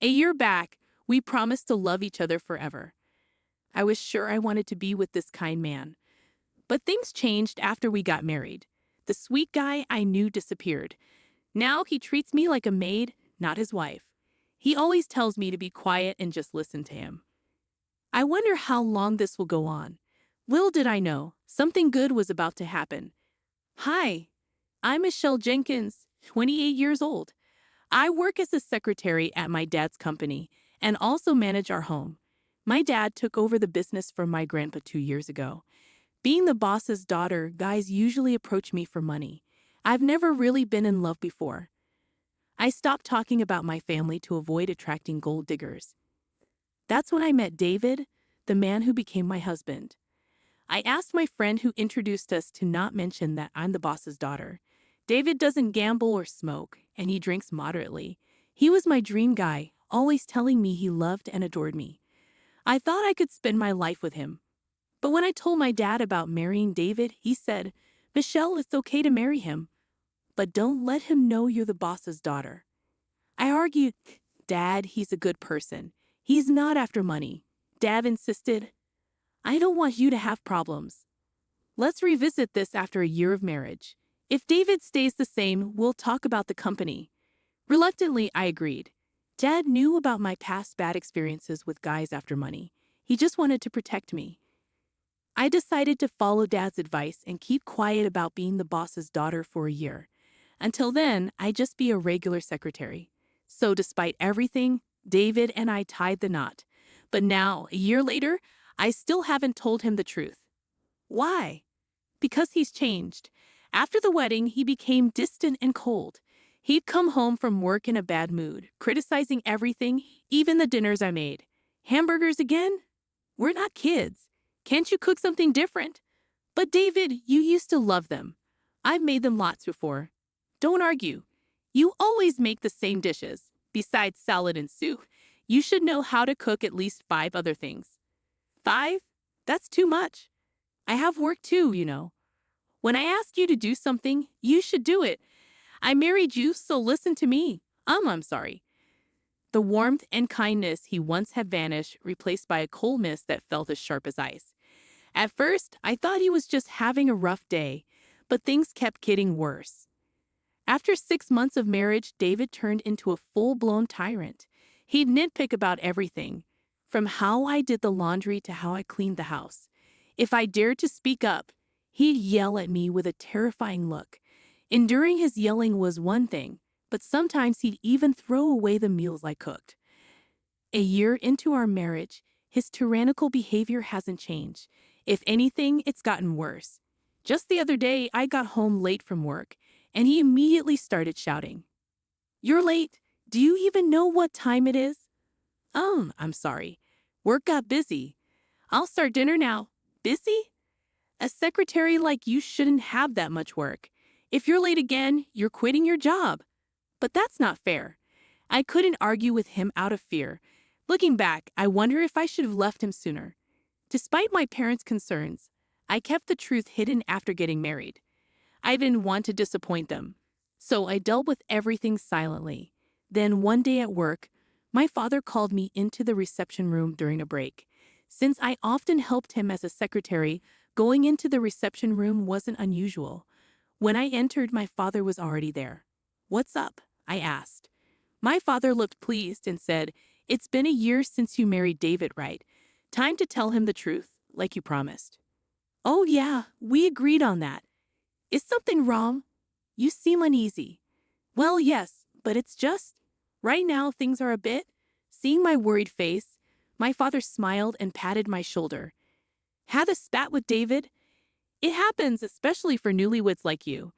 A year back, we promised to love each other forever. I was sure I wanted to be with this kind man. But things changed after we got married. The sweet guy I knew disappeared. Now he treats me like a maid, not his wife. He always tells me to be quiet and just listen to him. I wonder how long this will go on. Little did I know, something good was about to happen. Hi, I'm Michelle Jenkins, 28 years old. I work as a secretary at my dad's company and also manage our home. My dad took over the business from my grandpa 2 years ago. Being the boss's daughter, guys usually approach me for money. I've never really been in love before. I stopped talking about my family to avoid attracting gold diggers. That's when I met David, the man who became my husband. I asked my friend who introduced us to not mention that I'm the boss's daughter. David doesn't gamble or smoke, and he drinks moderately. He was my dream guy, always telling me he loved and adored me. I thought I could spend my life with him. But when I told my dad about marrying David, he said, "Michelle, it's okay to marry him, but don't let him know you're the boss's daughter." I argued, "Dad, he's a good person. He's not after money." Dad insisted, "I don't want you to have problems. Let's revisit this after a year of marriage. If David stays the same, we'll talk about the company." Reluctantly, I agreed. Dad knew about my past bad experiences with guys after money. He just wanted to protect me. I decided to follow Dad's advice and keep quiet about being the boss's daughter for a year. Until then, I'd just be a regular secretary. So despite everything, David and I tied the knot. But now, a year later, I still haven't told him the truth. Why? Because he's changed. After the wedding, he became distant and cold. He'd come home from work in a bad mood, criticizing everything, even the dinners I made. "Hamburgers again? We're not kids. Can't you cook something different?" "But David, you used to love them. I've made them lots before." "Don't argue. You always make the same dishes. Besides salad and soup, you should know how to cook at least 5 other things." "5? That's too much. I have work too, you know. When I ask you to do something, you should do it. I married you, so listen to me. I'm sorry." The warmth and kindness he once had vanished, replaced by a coldness that felt as sharp as ice. At first, I thought he was just having a rough day, but things kept getting worse. After 6 months of marriage, David turned into a full-blown tyrant. He'd nitpick about everything, from how I did the laundry to how I cleaned the house. If I dared to speak up, he'd yell at me with a terrifying look. Enduring his yelling was one thing, but sometimes he'd even throw away the meals I cooked. A year into our marriage, his tyrannical behavior hasn't changed. If anything, it's gotten worse. Just the other day, I got home late from work, and he immediately started shouting. "You're late. Do you even know what time it is?" I'm sorry. Work got busy. I'll start dinner now." "Busy? A secretary like you shouldn't have that much work. If you're late again, you're quitting your job." But that's not fair. I couldn't argue with him out of fear. Looking back, I wonder if I should have left him sooner. Despite my parents' concerns, I kept the truth hidden after getting married. I didn't want to disappoint them, so I dealt with everything silently. Then one day at work, my father called me into the reception room during a break. Since I often helped him as a secretary, going into the reception room wasn't unusual. When I entered, my father was already there. "What's up?" I asked. My father looked pleased and said, "It's been a year since you married David, right? Time to tell him the truth, like you promised." "Oh yeah, we agreed on that. Is something wrong? You seem uneasy." "Well, yes, but it's just, right now things are a bit." Seeing my worried face, my father smiled and patted my shoulder. "Had a spat with David? It happens, especially for newlyweds like you.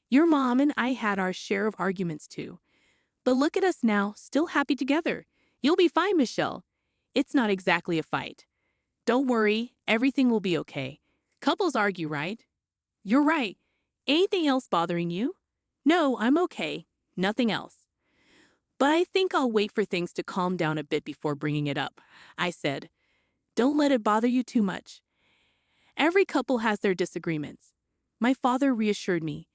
Your mom and I had our share of arguments too. But look at us now, still happy together. You'll be fine, Michelle. It's not exactly a fight. Don't worry, everything will be okay. Couples argue, right?" "You're right. Anything else bothering you?" "No, I'm okay. Nothing else. But I think I'll wait for things to calm down a bit before bringing it up," I said. "Don't let it bother you too much. Every couple has their disagreements." My father reassured me,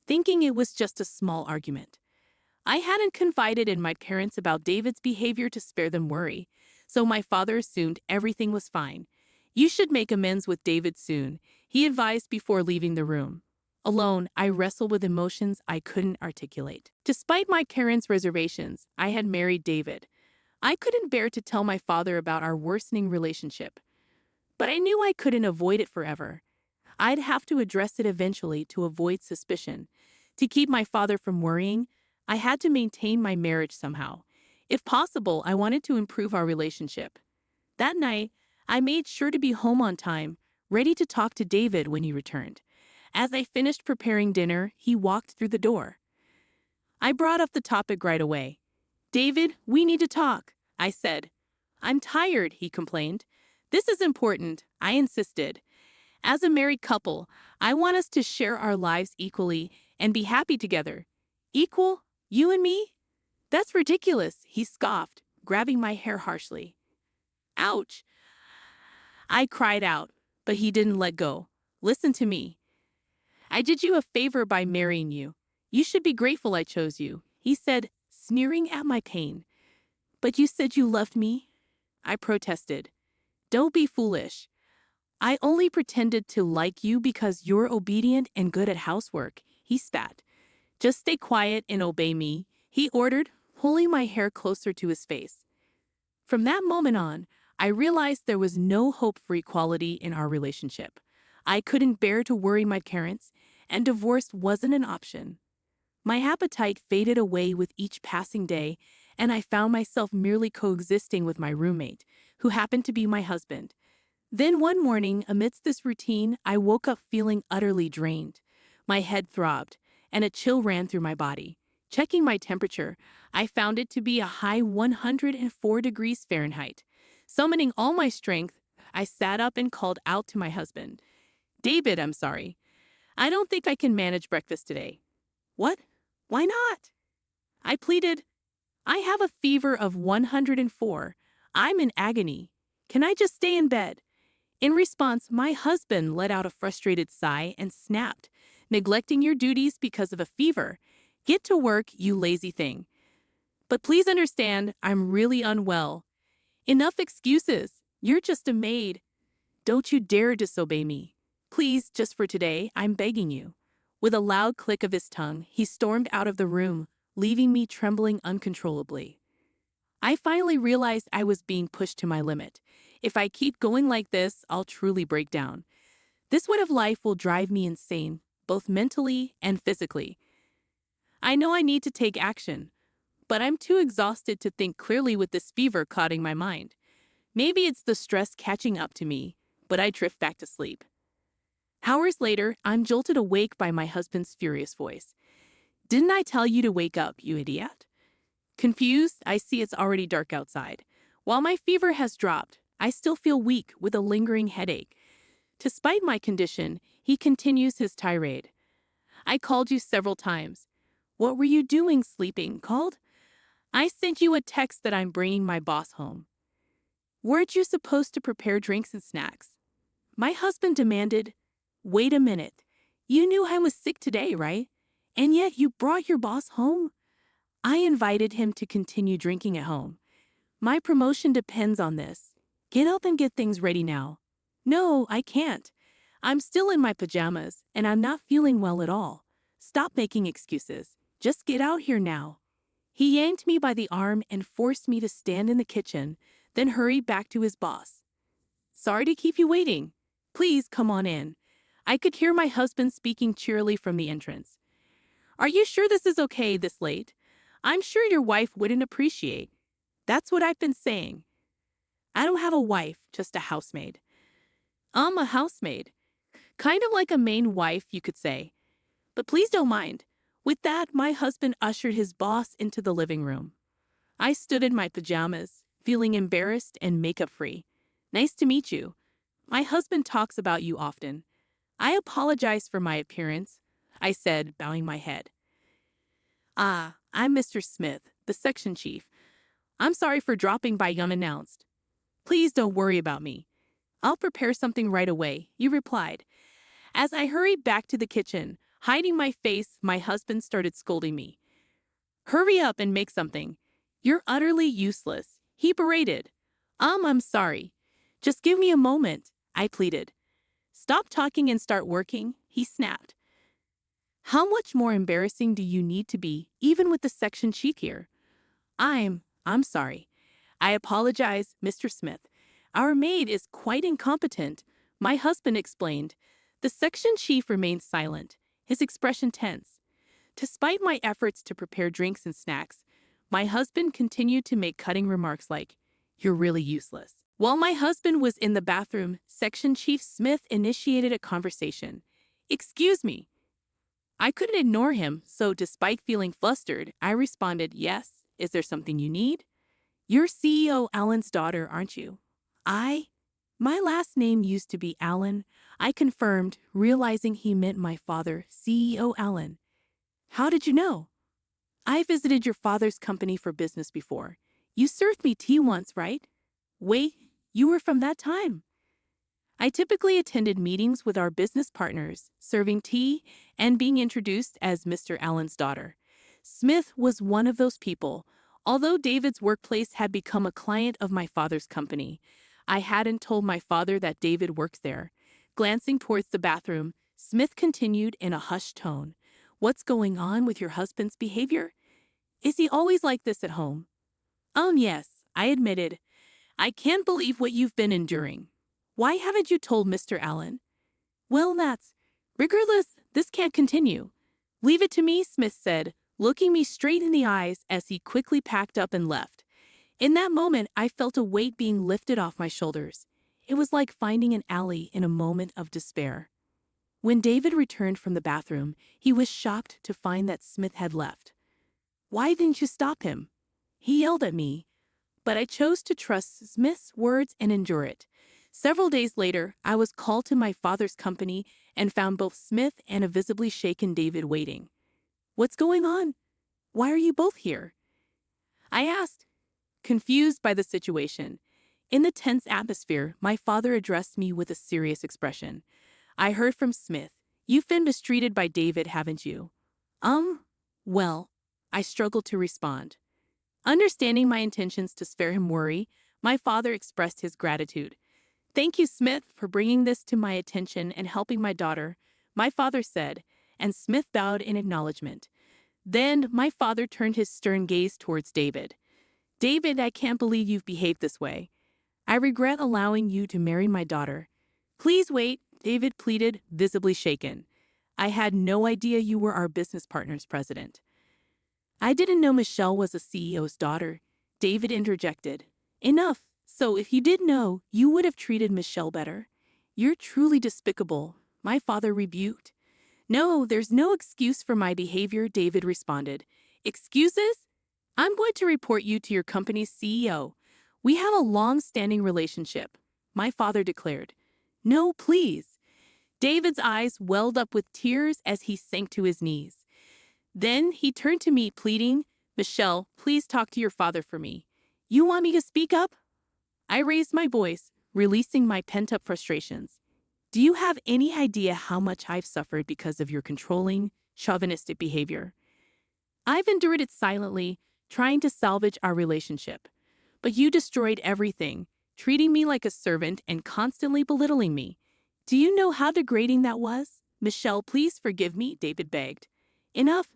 thinking it was just a small argument. I hadn't confided in my parents about David's behavior to spare them worry, so my father assumed everything was fine. You should make amends with David soon, he advised before leaving the room. Alone, I wrestled with emotions I couldn't articulate. Despite my parents' reservations, I had married David. I couldn't bear to tell my father about our worsening relationship. But I knew I couldn't avoid it forever. I'd have to address it eventually to avoid suspicion. To keep my father from worrying, I had to maintain my marriage somehow. If possible, I wanted to improve our relationship. That night, I made sure to be home on time, ready to talk to David when he returned. As I finished preparing dinner, he walked through the door. I brought up the topic right away. "David, we need to talk," I said. "I'm tired," he complained. "This is important," I insisted. "As a married couple, I want us to share our lives equally and be happy together." "Equal? You and me? That's ridiculous," he scoffed, grabbing my hair harshly. "Ouch!" I cried out, but he didn't let go. "Listen to me. I did you a favor by marrying you. You should be grateful I chose you," he said, sneering at my pain. "But you said you loved me," I protested. "Don't be foolish. I only pretended to like you because you're obedient and good at housework," he spat. "Just stay quiet and obey me," he ordered, pulling my hair closer to his face. From that moment on, I realized there was no hope for equality in our relationship. I couldn't bear to worry my parents, and divorce wasn't an option. My appetite faded away with each passing day, and I found myself merely coexisting with my roommate, who happened to be my husband. Then one morning, amidst this routine, I woke up feeling utterly drained. My head throbbed, and a chill ran through my body. Checking my temperature, I found it to be a high 104 degrees Fahrenheit. Summoning all my strength, I sat up and called out to my husband. "David, I'm sorry. I don't think I can manage breakfast today." "What? Why not?" I pleaded. "I have a fever of 104. I'm in agony. Can I just stay in bed?" In response, my husband let out a frustrated sigh and snapped. "Neglecting your duties because of a fever? Get to work, you lazy thing. But please understand, I'm really unwell. Enough excuses. You're just a maid. Don't you dare disobey me. Please, just for today, I'm begging you." With a loud click of his tongue, he stormed out of the room, leaving me trembling uncontrollably. I finally realized I was being pushed to my limit. If I keep going like this, I'll truly break down. This way of life will drive me insane, both mentally and physically. I know I need to take action, but I'm too exhausted to think clearly with this fever clouding my mind. Maybe it's the stress catching up to me, but I drift back to sleep. Hours later, I'm jolted awake by my husband's furious voice. "Didn't I tell you to wake up, you idiot?" Confused, I see it's already dark outside. While my fever has dropped, I still feel weak with a lingering headache. Despite my condition, he continues his tirade. "I called you several times. What were you doing sleeping? Called? I sent you a text that I'm bringing my boss home. Weren't you supposed to prepare drinks and snacks?" My husband demanded. "Wait a minute. You knew I was sick today, right? And yet you brought your boss home?" I invited him to continue drinking at home. "My promotion depends on this. Get up and get things ready now." "No, I can't. I'm still in my pajamas, and I'm not feeling well at all. Stop making excuses. Just get out here now." He yanked me by the arm and forced me to stand in the kitchen, then hurried back to his boss. "Sorry to keep you waiting. Please come on in." I could hear my husband speaking cheerily from the entrance. "Are you sure this is okay this late? I'm sure your wife wouldn't appreciate." "That's what I've been saying. I don't have a wife, just a housemaid." "I'm a housemaid. Kind of like a main wife, you could say. But please don't mind." With that, my husband ushered his boss into the living room. I stood in my pajamas, feeling embarrassed and makeup-free. "Nice to meet you. My husband talks about you often." "I apologize for my appearance," I said, bowing my head. "Ah, I'm Mr. Smith, the section chief. I'm sorry for dropping by unannounced." "Please don't worry about me. I'll prepare something right away," you replied. As I hurried back to the kitchen, hiding my face, my husband started scolding me. Hurry up and make something. You're utterly useless, he berated. I'm sorry. Just give me a moment, I pleaded. Stop talking and start working, he snapped. How much more embarrassing do you need to be, even with the section chief here? I'm sorry. I apologize, Mr. Smith. Our maid is quite incompetent, my husband explained. The section chief remained silent, his expression tense. Despite my efforts to prepare drinks and snacks, my husband continued to make cutting remarks like, "You're really useless." While my husband was in the bathroom, Section Chief Smith initiated a conversation. "Excuse me." I couldn't ignore him, so despite feeling flustered, I responded, "Yes, is there something you need?" "You're CEO Allen's daughter, aren't you?" My last name used to be Allen, I confirmed, realizing he meant my father, CEO Allen. "How did you know?" "I visited your father's company for business before. You served me tea once, right?" "Wait, you were from that time?" I typically attended meetings with our business partners, serving tea and being introduced as Mr. Allen's daughter. Smith was one of those people. Although David's workplace had become a client of my father's company, I hadn't told my father that David worked there. Glancing towards the bathroom, Smith continued in a hushed tone. "What's going on with your husband's behavior? Is he always like this at home?" Yes, I admitted. "I can't believe what you've been enduring. Why haven't you told Mr. Allen?" "Well, regardless, this can't continue." "Leave it to me," Smith said, looking me straight in the eyes as he quickly packed up and left. In that moment, I felt a weight being lifted off my shoulders. It was like finding an ally in a moment of despair. When David returned from the bathroom, he was shocked to find that Smith had left. "Why didn't you stop him?" He yelled at me, but I chose to trust Smith's words and endure it. Several days later, I was called to my father's company and found both Smith and a visibly shaken David waiting. "What's going on? Why are you both here?" I asked, confused by the situation. In the tense atmosphere, my father addressed me with a serious expression. "I heard from Smith. You've been mistreated by David, haven't you?" Well, I struggled to respond. Understanding my intentions to spare him worry, my father expressed his gratitude. "Thank you, Smith, for bringing this to my attention and helping my daughter," my father said, and Smith bowed in acknowledgement. Then my father turned his stern gaze towards David. "David, I can't believe you've behaved this way. I regret allowing you to marry my daughter." "Please wait," David pleaded, visibly shaken. "I had no idea you were our business partner's president." "I didn't know Michelle was a CEO's daughter," David interjected. "Enough. So if you did know, you would have treated Michelle better." "You're truly despicable," my father rebuked. "No, there's no excuse for my behavior," David responded. "Excuses? I'm going to report you to your company's CEO. We have a long-standing relationship," my father declared. "No, please." David's eyes welled up with tears as he sank to his knees. Then he turned to me, pleading, "Michelle, please talk to your father for me." "You want me to speak up?" I raised my voice, releasing my pent-up frustrations. "Do you have any idea how much I've suffered because of your controlling, chauvinistic behavior? I've endured it silently, trying to salvage our relationship. But you destroyed everything, treating me like a servant and constantly belittling me. Do you know how degrading that was?" "Michelle, please forgive me," David begged. "Enough.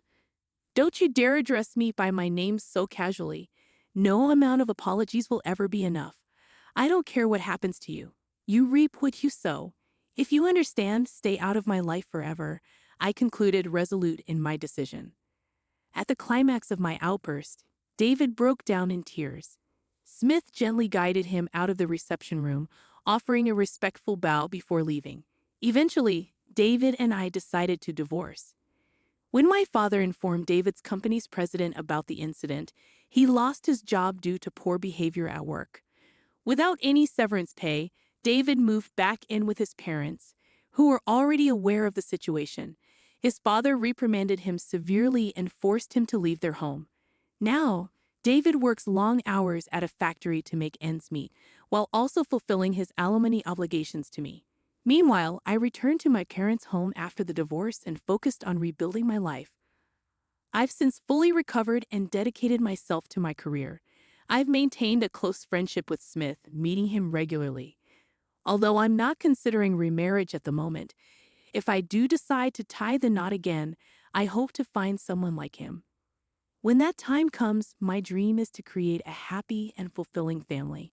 Don't you dare address me by my name so casually. No amount of apologies will ever be enough. I don't care what happens to you. You reap what you sow. If you understand, stay out of my life forever," I concluded, resolute in my decision. At the climax of my outburst, David broke down in tears. Smith gently guided him out of the reception room, offering a respectful bow before leaving. Eventually, David and I decided to divorce. When my father informed David's company's president about the incident, he lost his job due to poor behavior at work. Without any severance pay, David moved back in with his parents, who were already aware of the situation. His father reprimanded him severely and forced him to leave their home. Now, David works long hours at a factory to make ends meet, while also fulfilling his alimony obligations to me. Meanwhile, I returned to my parents' home after the divorce and focused on rebuilding my life. I've since fully recovered and dedicated myself to my career. I've maintained a close friendship with Smith, meeting him regularly. Although I'm not considering remarriage at the moment, if I do decide to tie the knot again, I hope to find someone like him. When that time comes, my dream is to create a happy and fulfilling family.